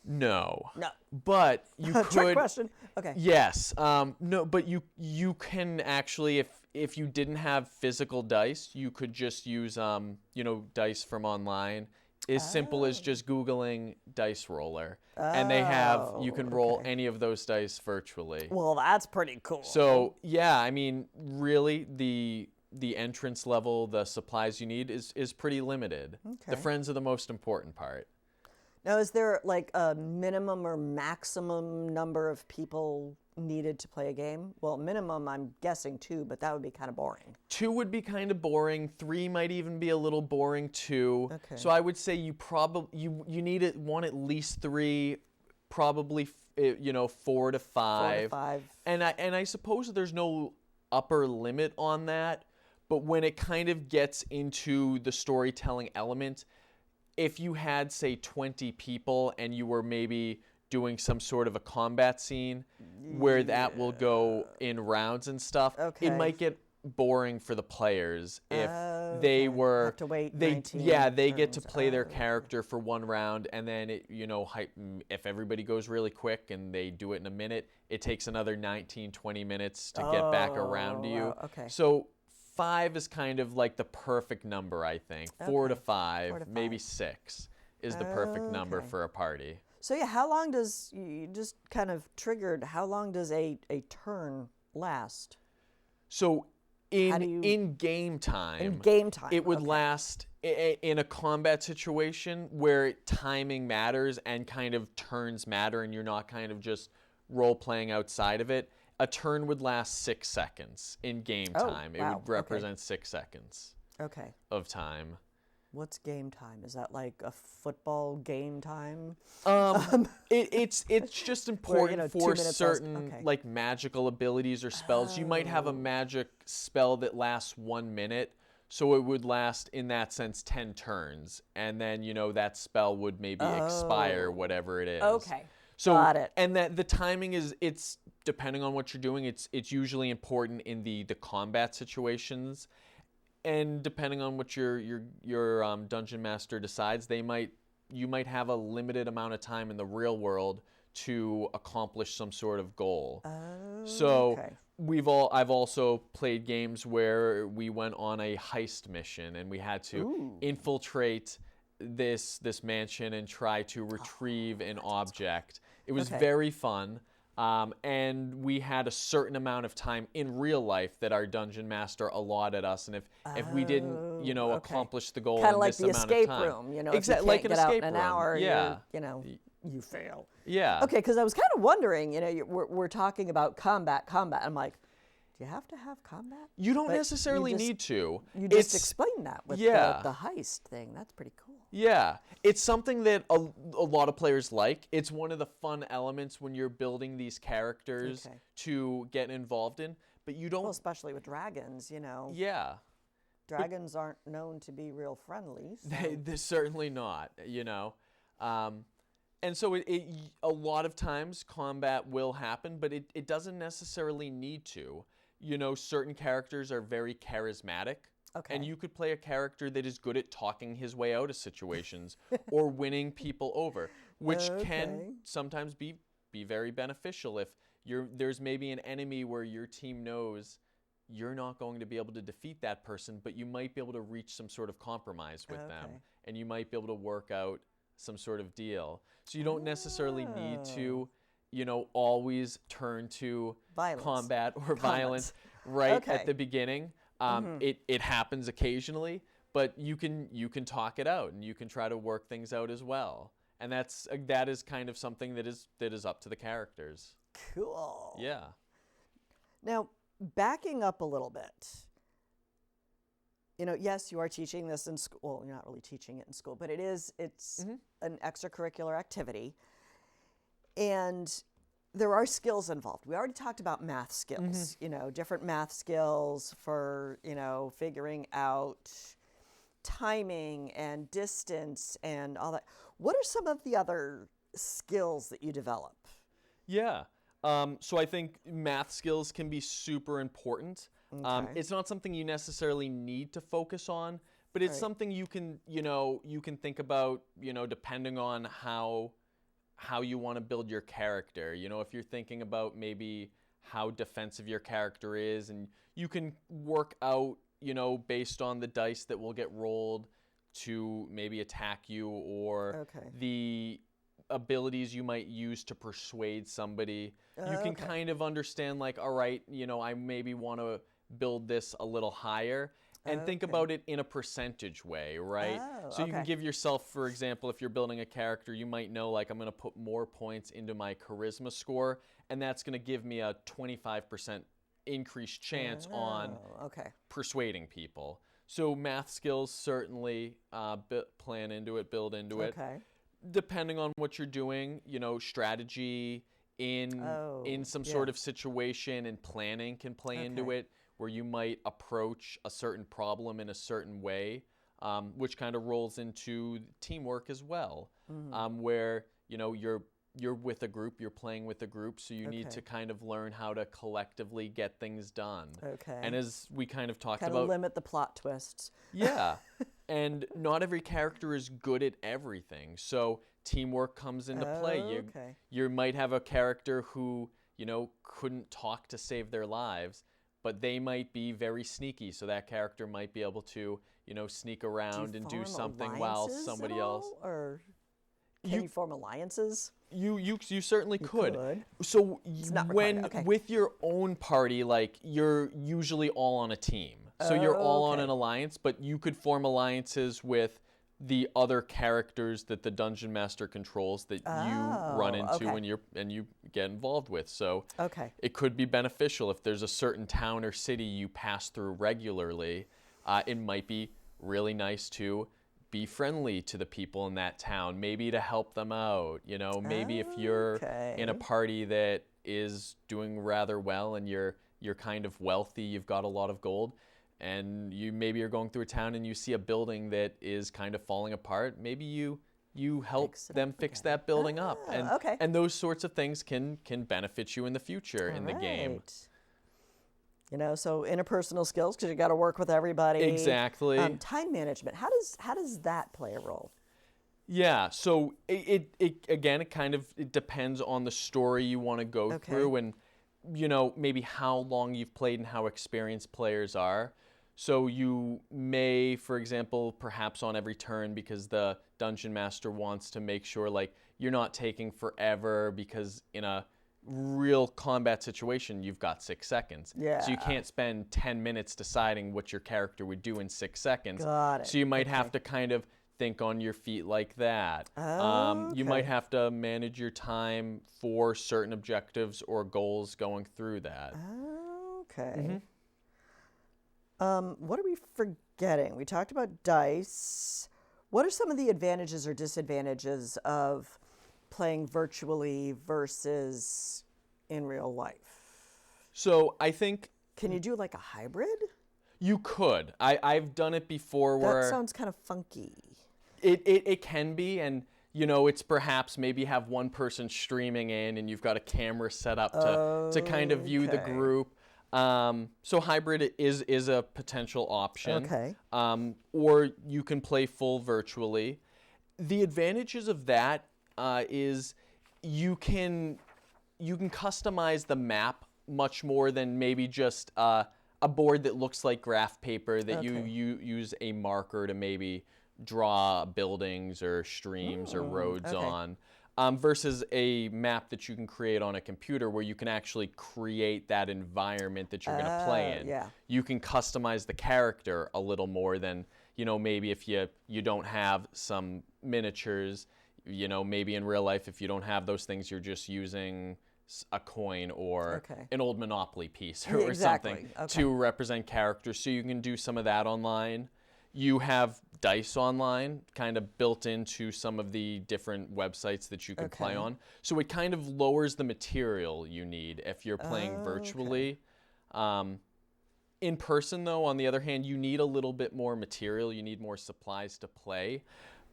No. No. But you could. Trick question. Okay. Yes. No, but you can actually, if you didn't have physical dice, you could just use you know, dice from online. As simple as just Googling dice roller, and they have you can roll any of those dice virtually. Well, that's pretty cool. So yeah, I mean, really, the entrance level, the supplies you need is pretty limited. The friends are the most important part. Now, is there like a minimum or maximum number of people needed to play a game? Well, minimum, I'm guessing 2, but that would be kind of boring. 2 would be kind of boring. 3 might even be a little boring too. Okay. So I would say you need at least 3, probably 4 to 5. 4 to 5. And I suppose there's no upper limit on that, but when it kind of gets into the storytelling element, if you had, say, 20 people and you were maybe doing some sort of a combat scene where that will go in rounds and stuff. Okay. It might get boring for the players if they Okay. were Have to wait they 19 they get to turns. play their Okay. character for one round, and then if everybody goes really quick and they do it in a minute, it takes another 19-20 minutes to get back around to you. Wow. Okay. So 5 is kind of like the perfect number, I think. 4 to Okay. 5, 4 to maybe 5. 6 is the perfect number Okay. for a party. So yeah, how long does, you just kind of triggered, how long does a turn last? So How do you- in game time, In game time, it would okay. last in a combat situation where timing matters and kind of turns matter, and you're not kind of just role playing outside of it. A turn would last 6 seconds in game Oh, time. It wow, would represent 6 seconds Okay. of time. What's game time? Is that like a football game time? It's just important 2 for minutes less- certain okay. like magical abilities or spells. You might have a magic spell that lasts 1 minute, so it would last in that sense 10 turns, and then that spell would maybe expire, whatever it is. Okay. So Got it. and that the timing it's depending on what you're doing. It's usually important in the combat situations. And depending on what your dungeon master decides, you might have a limited amount of time in the real world to accomplish some sort of goal. So okay. I've also played games where we went on a heist mission and we had to infiltrate this mansion and try to retrieve an object. It was Okay. very fun. And we had a certain amount of time in real life that our dungeon master allotted us, and if we didn't, okay. accomplish the goal Kind in of like this the amount escape of time, room, if exactly you like can't an get out escape in an room, hour, yeah, you fail. yeah. Okay, because I was kind of wondering, we're talking about combat. I'm like, do you have to have combat? You don't But necessarily you just- need to. You just explained that with yeah. the heist thing. That's pretty cool. Yeah, it's something that a lot of players like. It's one of the fun elements when you're building these characters Okay. to get involved in. But you don't. Well, especially with dragons, Yeah, dragons aren't known to be real friendly. So. they're certainly not. And so a lot of times combat will happen, but it doesn't necessarily need to. Certain characters are very charismatic. Okay. And you could play a character that is good at talking his way out of situations or winning people over, which can sometimes be very beneficial if there's maybe an enemy where your team knows you're not going to be able to defeat that person, but you might be able to reach some sort of compromise with them, and you might be able to work out some sort of deal. So you don't necessarily need to, always turn to Violence. combat or violence right at the beginning. It happens occasionally, but you can talk it out and you can try to work things out as well. And that is kind of something that is up to the characters. Cool. Yeah. Now, backing up a little bit, yes, you are teaching this in school. Well, you're not really teaching it in school, but it's an extracurricular activity. And there are skills involved. We already talked about math skills, different math skills for, figuring out timing and distance and all that. What are some of the other skills that you develop? Yeah. So I think math skills can be super important. Okay. It's not something you necessarily need to focus on, but it's something you can think about, depending on how you want to build your character. If you're thinking about maybe how defensive your character is, and you can work out, based on the dice that will get rolled to maybe attack you, or the abilities you might use to persuade somebody. You can kind of understand, like, all right, I maybe want to build this a little higher. And think about it in a percentage way, right? So you can give yourself, for example, if you're building a character, you might know, like, I'm going to put more points into my charisma score, and that's going to give me a 25% increased chance on persuading people. So math skills certainly plan into it, build into it. Depending on what you're doing, strategy in some sort of situation and planning can play into it, where you might approach a certain problem in a certain way, which kind of rolls into teamwork as well, where you're you're with a group, you're playing with a group, so you need Okay. to kind of learn how to collectively get things done. Okay. And as we kind of talked Kind of about, limit the plot twists. yeah, and not every character is good at everything, so teamwork comes into play. Okay. You might have a character who, you know, couldn't talk to save their lives, but they might be very sneaky, so that character might be able to, you know, sneak around and do form something while alliances somebody at else. all, or can you form alliances? You certainly could. could. So not when required, okay. with your own party, like you're usually all on a team, so you're all on Okay. an alliance, but you could form alliances with the other characters that the dungeon master controls that you run into okay. and you get involved with. So Okay. it could be beneficial if there's a certain town or city you pass through regularly. It might be really nice to be friendly to the people in that town, maybe to help them out. You know, maybe if you're in a Okay. party that is doing rather well and you're kind of wealthy, you've got a lot of gold, and you're going through a town and you see a building that is kind of falling apart, maybe you help Fix it them up fix again. that building up, Okay. and those sorts of things can benefit you in the future in the game. Right. You know, so interpersonal skills, because you got to work with everybody. Exactly. Time management. How does that play a role? Yeah, so it again, it depends on the story you want to go Okay. through, and you know, maybe how long you've played and how experienced players are. So you may, for example, perhaps on every turn, because the dungeon master wants to make sure like you're not taking forever, because in a real combat situation you've got 6 seconds. So you Yeah. can't spend 10 minutes deciding what your character would do in 6 seconds. Got it. So you might have to kind of think on your feet like that. You might Okay. have to manage your time for certain objectives or goals going through that. Okay. What are we forgetting? We talked about dice. What are some of the advantages or disadvantages of playing virtually versus in real life? So I think Can you do like a hybrid? you could. I've done it before where That sounds kind of funky. it can be, and you know, it's perhaps maybe have one person streaming in and you've got a camera set up to kind of view the Okay. group. So hybrid is a potential option. Okay. Or you can play full virtually. The advantages of that is you can customize the map much more than maybe just a board that looks like graph paper that you use a marker to maybe draw buildings or streams or roads okay. on, versus a map that you can create on a computer where you can actually create that environment that you're going to play in. Yeah. You can customize the character a little more than, you know, maybe if you don't have some miniatures, you know, maybe in real life if you don't have those things, you're just using a coin or Okay. an old Monopoly piece Yeah, or exactly. something Okay. to represent characters. So you can do some of that online. You have dice online kind of built into some of the different websites that you can play Okay. on. So it kind of lowers the material you need if you're playing virtually. In person, though, on the other hand, you need a little bit more material. You need more supplies to play.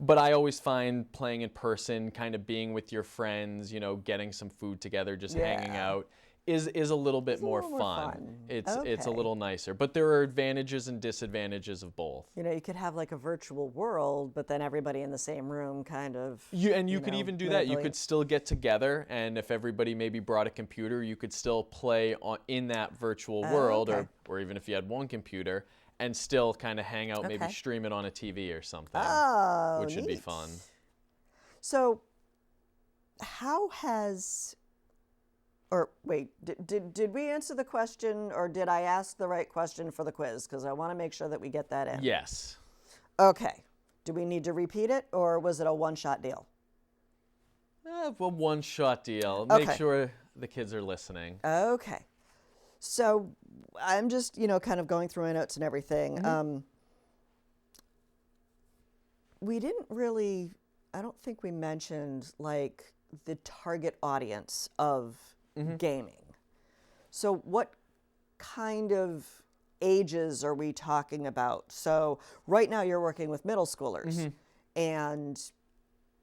But I always find playing in person, kind of being with your friends, you know, getting some food together, just hanging Yeah. out, is a little bit It's a more little more fun. fun. It's a Okay. little nicer. But there are advantages and disadvantages of both. You know, you could have like a virtual world, but then everybody in the same room kind of. You could know, even do that. You manipulate. could still get together, and if everybody maybe brought a computer, you could still play in that virtual world, okay. or even if you had one computer, and still kind of hang out, maybe Okay. stream it on a TV or something, Oh, which would be neat. fun. So, how has, or wait, did we answer the question, or did I ask the right question for the quiz? Because I want to make sure that we get that in. Yes. Okay. Do we need to repeat it, or was it a one-shot deal? A one-shot deal. Make Okay. sure the kids are listening. Okay. So I'm just, kind of going through my notes and everything. We didn't really, I don't think we mentioned like the target audience of gaming. So what kind of ages are we talking about? So right now you're working with middle schoolers, and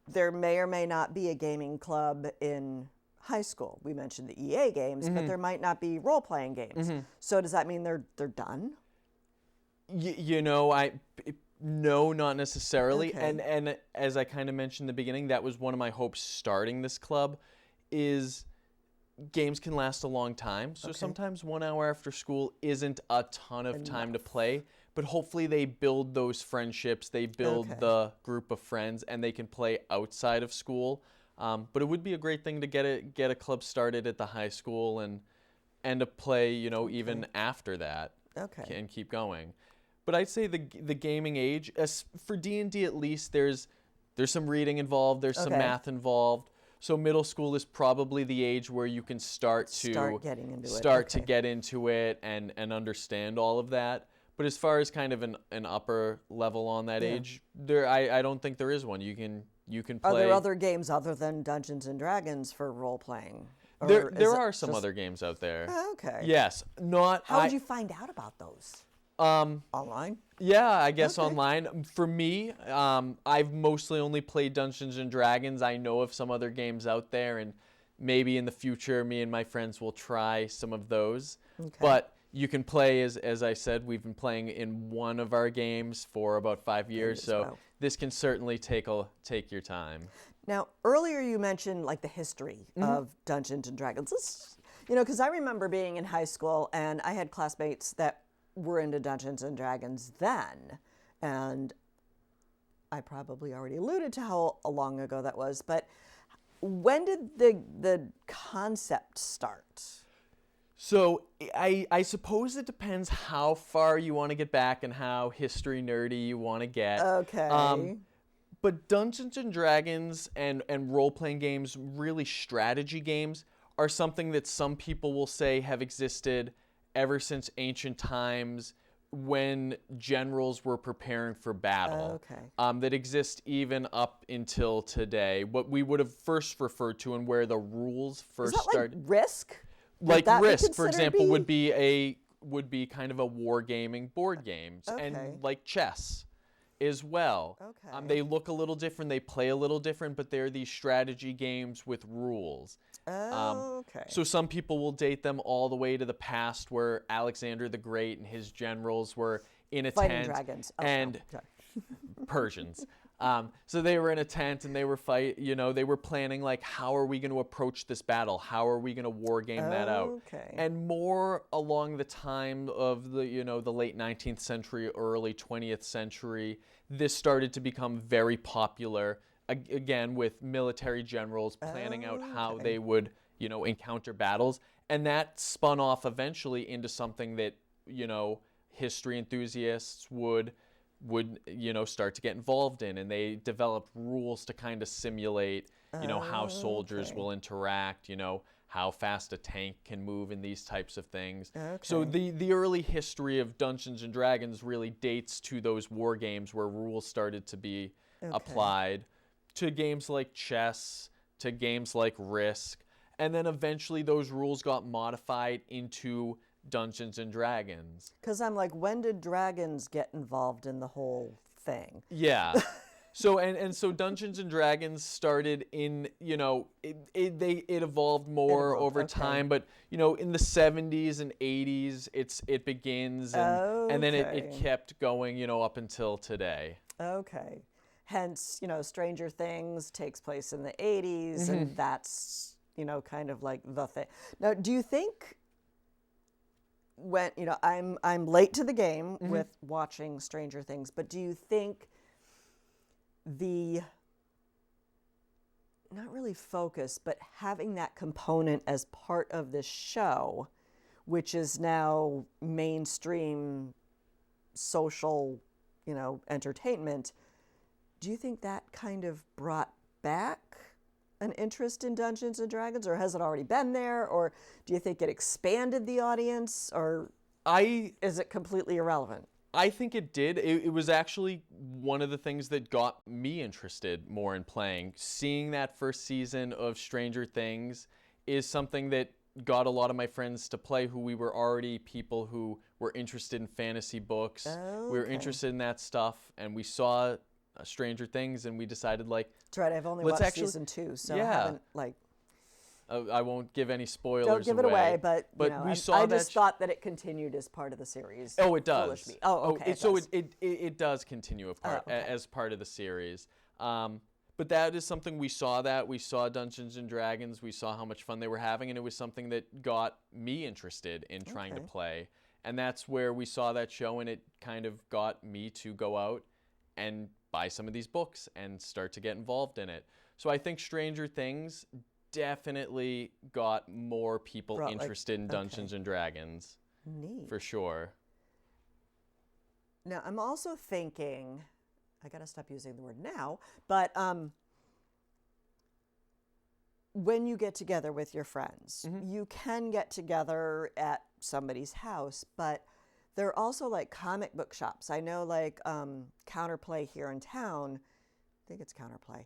there may or may not be a gaming club in high school. We mentioned the EA games, but there might not be role-playing games. So does that mean they're done? No, not necessarily. Okay. And as I kind of mentioned in the beginning, that was one of my hopes starting this club, is games can last a long time. So sometimes 1 hour after school isn't a ton of time to play, but hopefully they build those friendships, they build the group of friends, and they can play outside of school. But it would be a great thing to get a club started at the high school and to play, even after that. Okay. And keep going. But I'd say the gaming age, for D&D at least, there's some reading involved, there's some math involved. So middle school is probably the age where you can start to get into it and understand all of that. But as far as kind of an upper level on that age, I don't think there is one. You can play. Are there other games other than Dungeons and Dragons for role playing? There are some other games out there. Oh, okay. Yes, How did you find out about those? Online? Yeah, I guess online. For me, I've mostly only played Dungeons and Dragons. I know of some other games out there, and maybe in the future, me and my friends will try some of those. Okay. But you can play, as I said, we've been playing in one of our games for about 5 years, so this can certainly take your time. Now, earlier you mentioned like the history of Dungeons and Dragons. Because I remember being in high school and I had classmates that were into Dungeons and Dragons then, and I probably already alluded to how long ago that was, but when did the concept start? So I suppose it depends how far you want to get back and how history nerdy you want to get. Okay. But Dungeons and Dragons and role-playing games, really strategy games, are something that some people will say have existed ever since ancient times when generals were preparing for battle. That exist even up until today. What we would have first referred to and where the rules first started. Like Risk? Like Risk, for example, would be kind of a wargaming board games, and like chess as well. They look a little different, they play a little different, but they're these strategy games with rules. So some people will date them all the way to the past, where Alexander the Great and his generals were in a tent, dragons. And Persians. So they were in a tent and they were they were planning, like, how are we going to approach this battle? How are we going to war game that out? And more along the time of the late 19th century, early 20th century, this started to become very popular, again, with military generals planning out how they would, encounter battles. And that spun off eventually into something that, history enthusiasts would start to get involved in, and they developed rules to kind of simulate, how soldiers will interact, how fast a tank can move, and these types of things. So the early history of Dungeons and Dragons really dates to those war games where rules started to be applied to games like chess, to games like Risk, and then eventually those rules got modified into Dungeons and Dragons. Because I'm like, when did dragons get involved in the whole thing? Yeah. So Dungeons and Dragons started in, it evolved more over time, but in the 70s and 80s it begins, and then it kept going, up until today. Okay. Hence, Stranger Things takes place in the 80s, and that's, kind of like the thing. Now, do you think when, I'm late to the game with watching Stranger Things, but do you think the, not really focus, but having that component as part of this show, which is now mainstream social, entertainment, do you think that kind of brought back an interest in Dungeons and Dragons, or has it already been there, or do you think it expanded the audience, or is it completely irrelevant? I think it did. It was actually one of the things that got me interested more in playing. Seeing that first season of Stranger Things is something that got a lot of my friends to play, who we were already people who were interested in fantasy books. We were interested in that stuff, and we saw Stranger Things, and we decided like, That's right. I've only let's watched actually- season 2, so I Yeah. haven't like. I won't give any spoilers Don't give it away, but you know, we I saw just that thought that it continued as part of the series. Oh, it Foolish does. me. Oh, okay. It does continue okay. as part of the series. But that is something we saw. That we saw Dungeons and Dragons. We saw how much fun they were having, and it was something that got me interested in trying to play. And that's where we saw that show, and it kind of got me to go out and buy some of these books and start to get involved in it. So I think Stranger Things definitely got more people interested in Dungeons and Dragons. Neat. For sure. Now, I'm also thinking, I got to stop using the word now, but when you get together with your friends, you can get together at somebody's house, but there are also like comic book shops. I know like Counterplay here in town, I think it's Counterplay,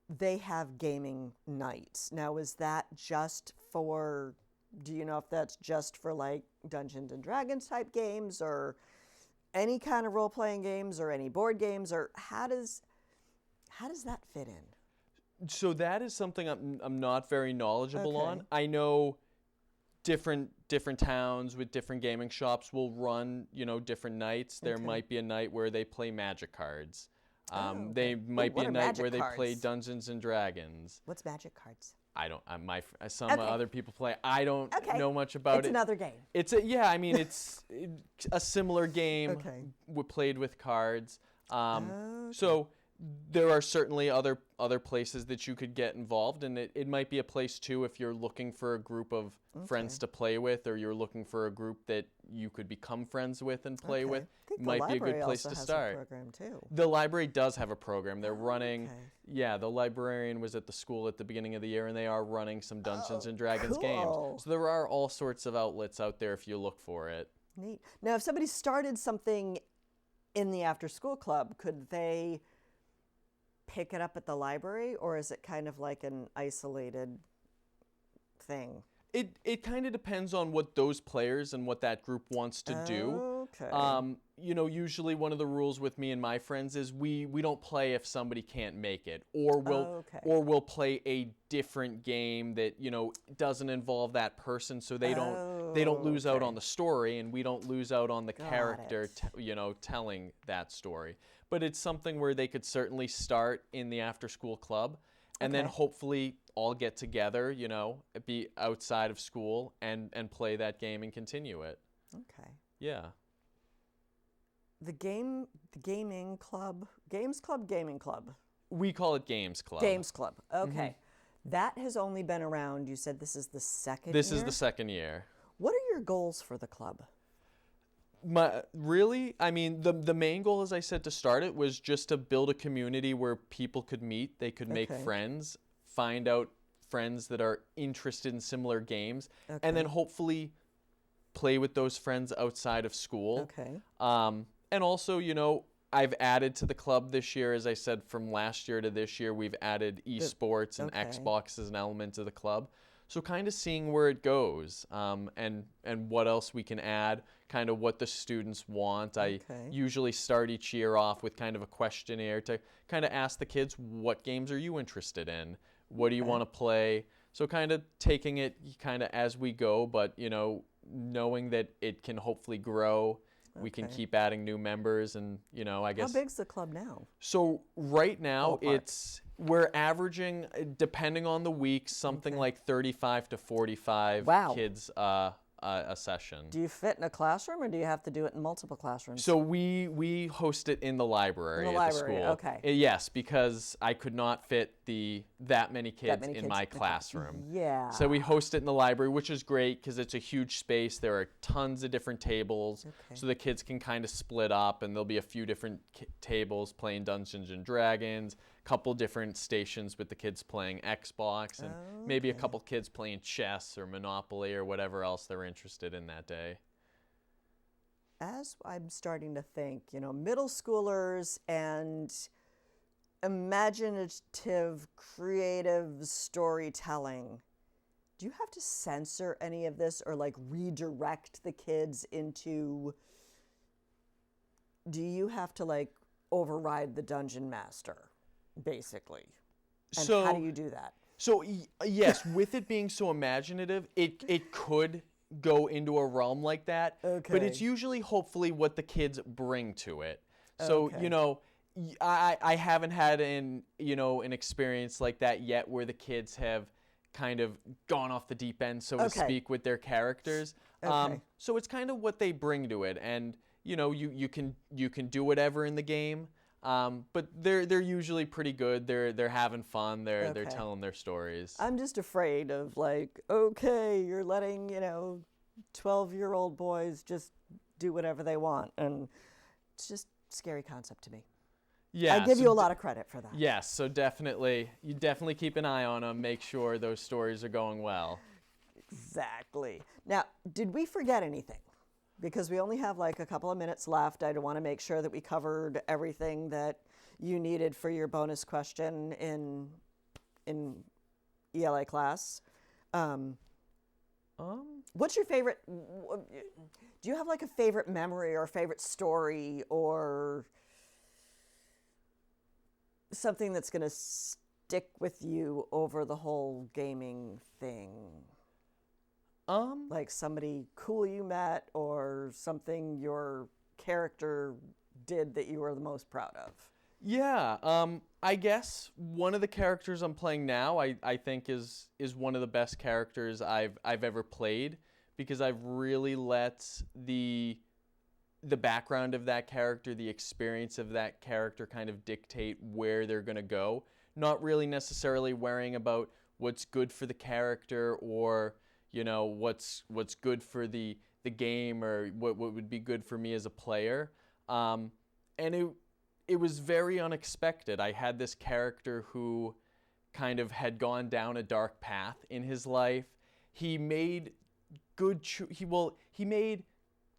they have gaming nights. Now, is that just for, do you know if that's just for like Dungeons and Dragons type games or any kind of role-playing games or any board games, or how does that fit in? So that is something I'm not very knowledgeable Okay. on. I know different towns with different gaming shops will run, different nights. There might be a night where they play Magic cards. They might be a night where they play Dungeons and Dragons. What's Magic cards? I don't. Some other people play. I don't know much about It's it. another game. It's a similar game played with cards. So there are certainly other places that you could get involved, and it might be a place too if you're looking for a group of friends to play with, or you're looking for a group that you could become friends with and play with. I think Might be a good place to start. The library also has a program too. The library does have a program. They're running. Yeah, the librarian was at the school at the beginning of the year, and they are running some Dungeons and Dragons games. So there are all sorts of outlets out there if you look for it. Neat. Now, if somebody started something in the after-school club, could they pick it up at the library, or is it kind of like an isolated thing? It kind of depends on what those players and what that group wants to do. Okay. Usually one of the rules with me and my friends is we don't play if somebody can't make it, or we'll play a different game that doesn't involve that person, so they don't lose out on the story, and we don't lose out on the character telling that story. But it's something where they could certainly start in the after school club, and then hopefully all get together, be outside of school and play that game and continue it. Okay. Yeah. The gaming club, Games Club, Gaming Club. We call it Games Club. Games Club. Okay. That has only been around, you said this is the second year? This is the second year. What are your goals for the club? Really, I mean, the main goal, as I said to start it, was just to build a community where people could meet, they could make friends, find out friends that are interested in similar games, and then hopefully play with those friends outside of school. Okay. And also, I've added to the club this year, as I said, from last year to this year, we've added esports and Xbox as an element of the club. So kind of seeing where it goes, and what else we can add, kind of what the students want. I usually start each year off with kind of a questionnaire to kind of ask the kids, what games are you interested in? What do you want to play? So kind of taking it kind of as we go, but, knowing that it can hopefully grow. We can keep adding new members, and, I guess. How big's the club now? So right now we're averaging, depending on the week, something like 35 to 45 kids a session. Do you fit in a classroom, or do you have to do it in multiple classrooms? So we host it in the library at the school. Okay. Yes, because I could not fit that many kids in my classroom. Yeah. So we host it in the library, which is great because it's a huge space. There are tons of different tables, so the kids can kind of split up, and there'll be a few different tables playing Dungeons and Dragons, a couple different stations with the kids playing Xbox, and maybe a couple kids playing chess or Monopoly or whatever else they're interested in that day. As I'm starting to think, middle schoolers and imaginative, creative storytelling, do you have to censor any of this, or like redirect the kids into, do you have to like override the dungeon master, basically. And So how do you do that? So yes, with it being so imaginative, it could go into a realm like that. Okay. But it's usually hopefully what the kids bring to it. So Okay. I haven't had an experience like that yet where the kids have kind of gone off the deep end, so to Okay. speak, with their characters. Okay. So it's kind of what they bring to it, and you can do whatever in the game. But they're usually pretty good. They're having fun. They're Okay. telling their stories. I'm just afraid of like, okay, you're letting, 12-year-old boys just do whatever they want. And it's just a scary concept to me. Yeah, I give you a lot of credit for that. Yes, so you definitely keep an eye on them. Make sure those stories are going well. Exactly. Now, did we forget anything? Because we only have like a couple of minutes left. I want to make sure that we covered everything that you needed for your bonus question in ELA class. What's your favorite? Do you have like a favorite memory or a favorite story or something that's going to stick with you over the whole gaming thing? Like somebody cool you met or something your character did that you were the most proud of? Yeah, I guess one of the characters I'm playing now, I think is one of the best characters I've ever played, because I've really let the background of that character, the experience of that character kind of dictate where they're going to go, not really necessarily worrying about what's good for the character or what's good for the game or what would be good for me as a player. And it was very unexpected. I had this character who kind of had gone down a dark path in his life. He made he made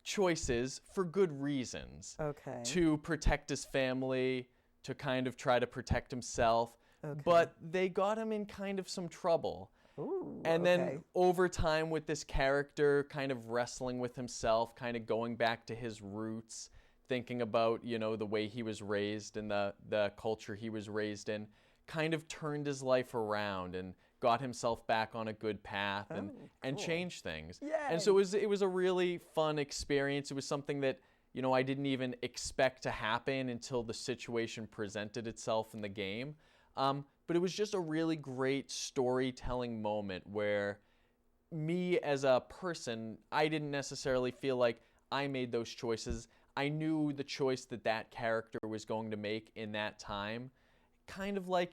choices for good reasons. Okay. To protect his family, to kind of try to protect himself. Okay. But they got him in kind of some trouble. Ooh, And okay. then over time with this character kind of wrestling with himself, kind of going back to his roots, thinking about, the way he was raised and the culture he was raised in, kind of turned his life around and got himself back on a good path and changed things. Yay. And so it was a really fun experience. It was something that, I didn't even expect to happen until the situation presented itself in the game. But it was just a really great storytelling moment where me as a person, I didn't necessarily feel like I made those choices. I knew the choice that character was going to make in that time. Kind of like,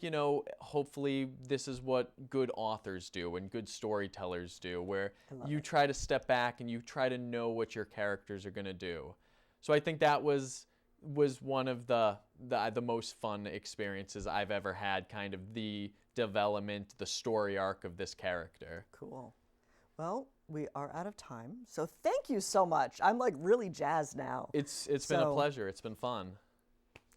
hopefully this is what good authors do and good storytellers do, where you try to step back and you try to know what your characters are going to do. So I think that was one of the most fun experiences I've ever had, kind of the development, the story arc of this character. Cool. Well, we are out of time. So thank you so much. I'm like really jazzed now. It's been a pleasure. It's been fun.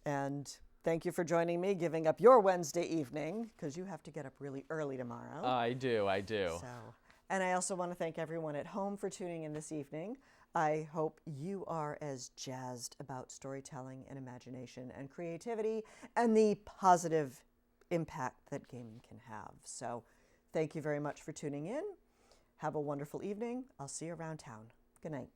And thank you for joining me, giving up your Wednesday evening, because you have to get up really early tomorrow. I do. And I also want to thank everyone at home for tuning in this evening. I hope you are as jazzed about storytelling and imagination and creativity and the positive impact that gaming can have. So thank you very much for tuning in. Have a wonderful evening. I'll see you around town. Good night.